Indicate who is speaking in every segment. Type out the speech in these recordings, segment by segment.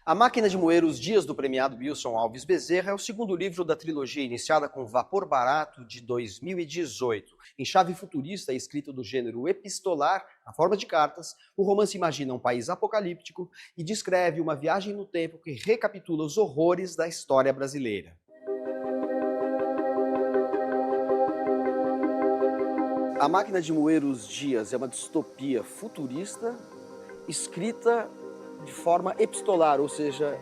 Speaker 1: A Máquina de Moer os Dias do premiado Wilson Alves Bezerra é o segundo livro da trilogia iniciada com Vapor Barato, de 2018. Em chave futurista e escrito do gênero epistolar, na forma de cartas, o romance imagina um país apocalíptico e descreve uma viagem no tempo que recapitula os horrores da história brasileira. A Máquina de Moer os Dias é uma distopia futurista escrita de forma epistolar, ou seja,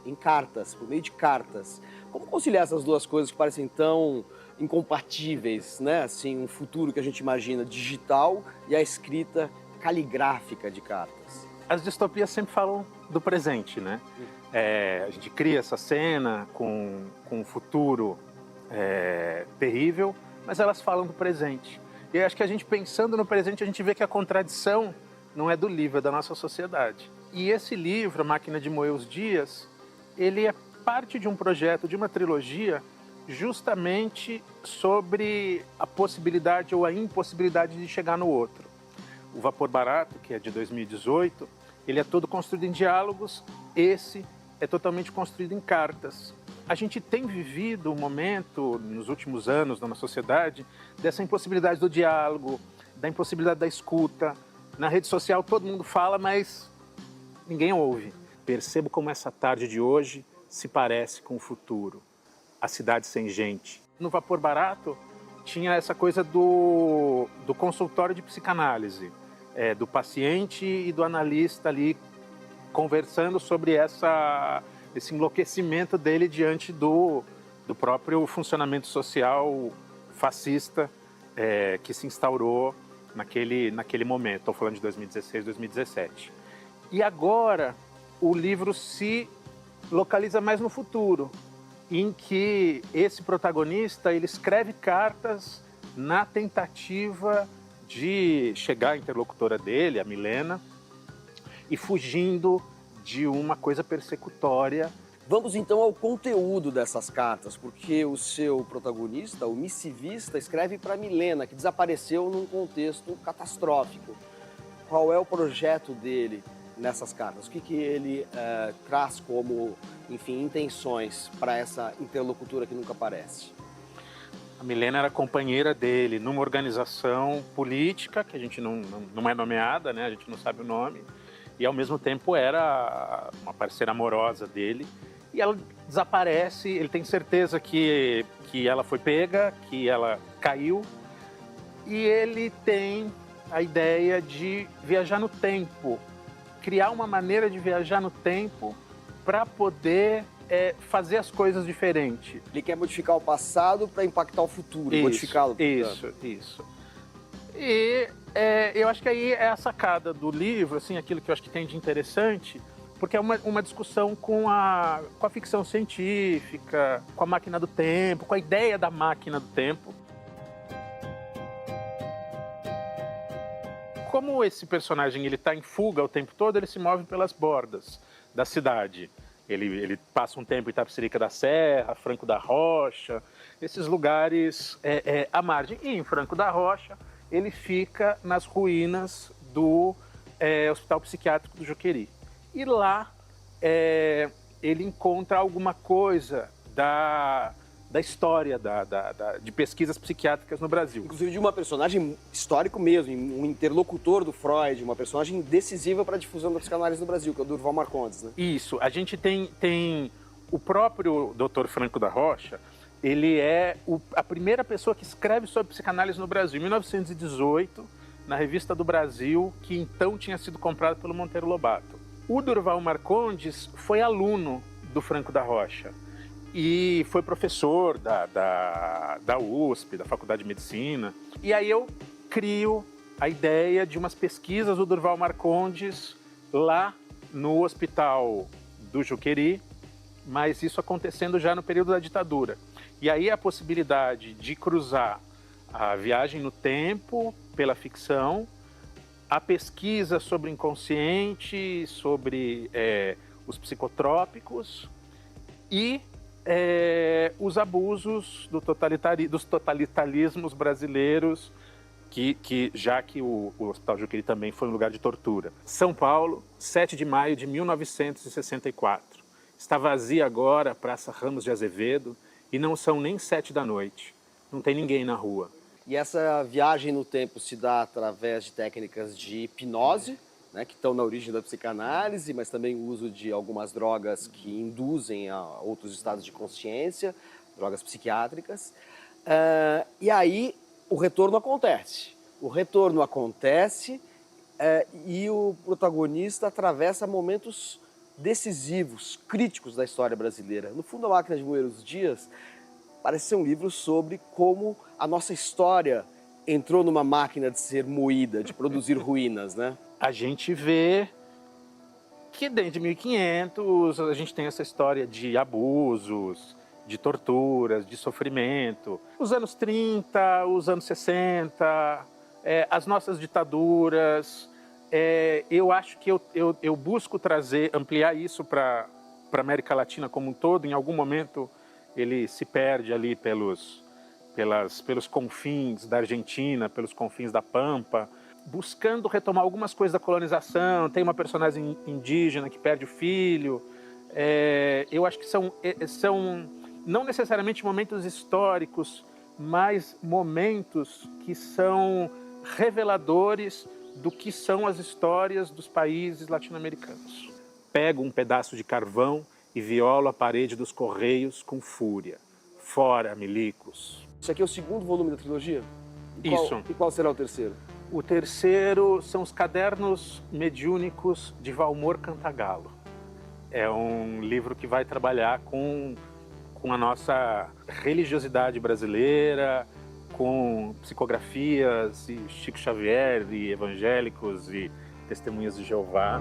Speaker 1: em cartas, por meio de cartas. Como conciliar essas duas coisas que parecem tão incompatíveis, né? Assim, um futuro que a gente imagina digital e a escrita caligráfica de cartas.
Speaker 2: As distopias sempre falam do presente, né? A gente cria essa cena com um futuro terrível, mas elas falam do presente. E acho que a gente, pensando no presente, a gente vê que a contradição não é do livro, é da nossa sociedade. E esse livro, A Máquina de Moer os Dias, ele é parte de um projeto, de uma trilogia, justamente sobre a possibilidade ou a impossibilidade de chegar no outro. O Vapor Barato, que é de 2018, ele é todo construído em diálogos, esse é totalmente construído em cartas. A gente tem vivido um momento, nos últimos anos, na nossa sociedade, dessa impossibilidade do diálogo, da impossibilidade da escuta. Na rede social todo mundo fala, mas ninguém ouve. Percebo como essa tarde de hoje se parece com o futuro. A cidade sem gente. No Vapor Barato tinha essa coisa do consultório de psicanálise, do paciente e do analista ali conversando sobre esse enlouquecimento dele diante do próprio funcionamento social fascista que se instaurou naquele momento. Estou falando de 2016, 2017. E agora o livro se localiza mais no futuro, em que esse protagonista ele escreve cartas na tentativa de chegar à interlocutora dele, a Milena, e fugindo de uma coisa persecutória.
Speaker 1: Vamos então ao conteúdo dessas cartas, porque o seu protagonista, o missivista, escreve para Milena, que desapareceu num contexto catastrófico. Qual é o projeto dele nessas cartas? O que ele traz como, enfim, intenções para essa interlocutora que nunca aparece?
Speaker 2: A Milena era companheira dele numa organização política, que a gente não é nomeada, né? A gente não sabe o nome, e ao mesmo tempo era uma parceira amorosa dele. E ela desaparece, ele tem certeza que ela foi pega, que ela caiu, e ele tem a ideia de viajar no tempo, criar uma maneira de viajar no tempo para poder fazer as coisas diferentes.
Speaker 1: Ele quer modificar o passado para impactar o futuro, modificá-lo.
Speaker 2: Isso. E eu acho que aí é a sacada do livro, assim, aquilo que eu acho que tem de interessante, porque é uma discussão com a ficção científica, com a máquina do tempo, com a ideia da máquina do tempo. Como esse personagem está em fuga o tempo todo, ele se move pelas bordas da cidade. Ele passa um tempo em Itapecerica da Serra, Franco da Rocha, esses lugares à margem. E em Franco da Rocha, ele fica nas ruínas do Hospital Psiquiátrico do Juqueri. E lá ele encontra alguma coisa da história de pesquisas psiquiátricas no Brasil.
Speaker 1: Inclusive de uma personagem histórico mesmo, um interlocutor do Freud, uma personagem decisiva para a difusão da psicanálise no Brasil, que é o Durval Marcondes, né?
Speaker 2: Isso. A gente tem o próprio Dr. Franco da Rocha, ele é a primeira pessoa que escreve sobre psicanálise no Brasil. Em 1918, na Revista do Brasil, que então tinha sido comprada pelo Monteiro Lobato. O Durval Marcondes foi aluno do Franco da Rocha e foi professor da USP, da Faculdade de Medicina. E aí eu crio a ideia de umas pesquisas do Durval Marcondes lá no Hospital do Juqueri, mas isso acontecendo já no período da ditadura. E aí a possibilidade de cruzar a viagem no tempo pela ficção, a pesquisa sobre o inconsciente, sobre os psicotrópicos e os abusos dos totalitarismos brasileiros já que o Hospital Juqueri também foi um lugar de tortura. São Paulo, 7 de maio de 1964. Está vazia agora a Praça Ramos de Azevedo e não são nem 7 da noite. Não tem ninguém na rua.
Speaker 1: E essa viagem no tempo se dá através de técnicas de hipnose, né, que estão na origem da psicanálise, mas também o uso de algumas drogas que induzem a outros estados de consciência, drogas psiquiátricas. E aí o retorno acontece. O retorno acontece e o protagonista atravessa momentos decisivos, críticos da história brasileira. No fundo, A Máquina de Moer os Dias parece ser um livro sobre como a nossa história entrou numa máquina de ser moída, de produzir ruínas, né?
Speaker 2: A gente vê que desde 1500 a gente tem essa história de abusos, de torturas, de sofrimento. Os anos 30, os anos 60, as nossas ditaduras. Eu acho que eu busco ampliar isso para a América Latina como um todo. Em algum momento ele se perde ali pelos confins da Argentina, pelos confins da Pampa, buscando retomar algumas coisas da colonização. Tem uma personagem indígena que perde o filho. Eu acho que são não necessariamente momentos históricos, mas momentos que são reveladores do que são as histórias dos países latino-americanos. Pego um pedaço de carvão e violo a parede dos Correios com fúria. Fora, milicos.
Speaker 1: Isso aqui é o segundo volume da trilogia?
Speaker 2: Isso.
Speaker 1: E qual será o terceiro?
Speaker 2: O terceiro são os Cadernos Mediúnicos de Valmor Cantagalo. É um livro que vai trabalhar com a nossa religiosidade brasileira, com psicografias e Chico Xavier, e evangélicos e testemunhas de Jeová.